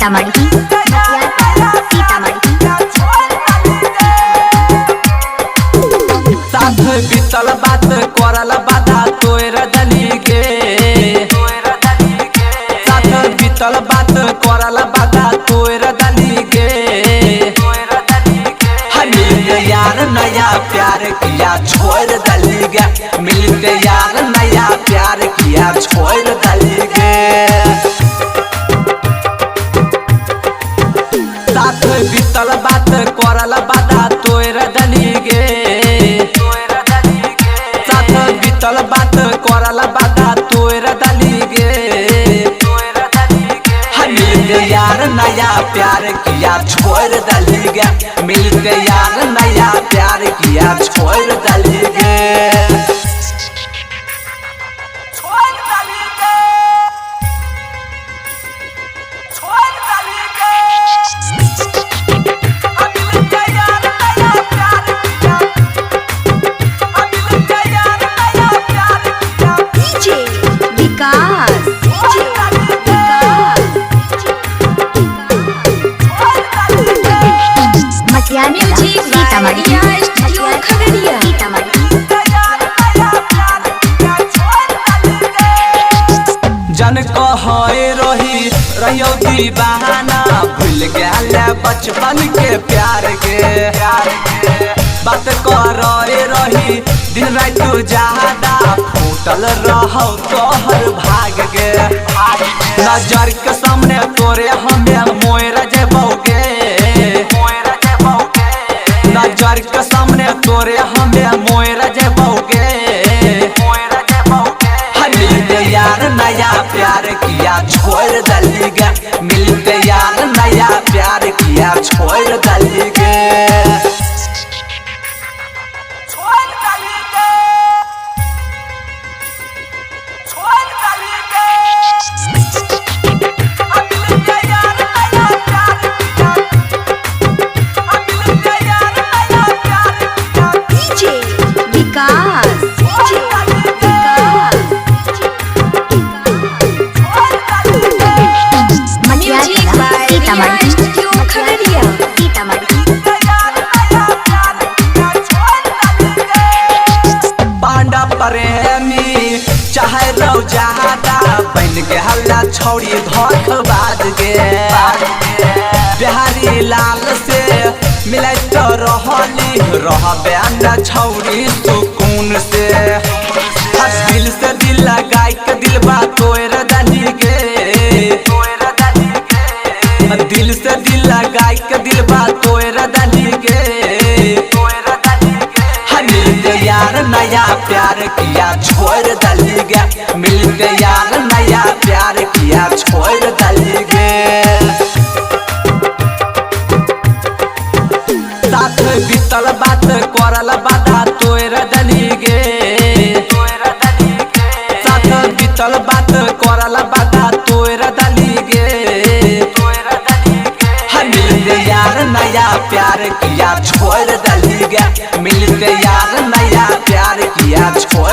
सीतामढ़ी साथ बीतल बात करल बाधा तोर दली के साथ बीतल बात करल बाधा तोर दली के मिलते यार नया प्यार किया छोड़ दली गे मिलते यार नया प्यार किया छोड़ दली गे साथ बीतल बात करल बाधा तोर दली गे साथ बीतल बात करल बाधा तोर दली गे मिलते यार नया प्यार किया छोड़ दली गे मिलते यार नया प्यार किया छोड़ दली गे जन कहे रहियो दीवाना भूल गया बचपन के प्यार के बात करे रही दिन रात ज्यादा फूटल रहो तोहर भाग के नजर के सामने तोरे हमें मोर जेबोगे नजर के सामने तोरे हमें मोर जेबोगे मिलते यार नया प्यार किया छोड़ दली गे मिलते यार नया प्यार किया छोड़ दली गे प्रेमी चाहे रो जहादा बन के हल्ला छोड़ी धोखबाज के बिहारी लाल से मिले तो रहबे न छौड़ी सुकून से दिल से दिल लगाई के दिलबा तोर दली गे दिल से दिल लगाई के दिलबा तोर दली गे मिलते यार नया प्यार किया छोड़ दली गे मिलते यार नया प्यार किया छोड़ दली गे साथ बीतल बात करल बाधा तोर दली गे साथ बीतल बात करल बाधा तोर दली गे मिलते यार नया प्यार किया छोड़ दली गे मिलते यार नया प्यार किया छोड़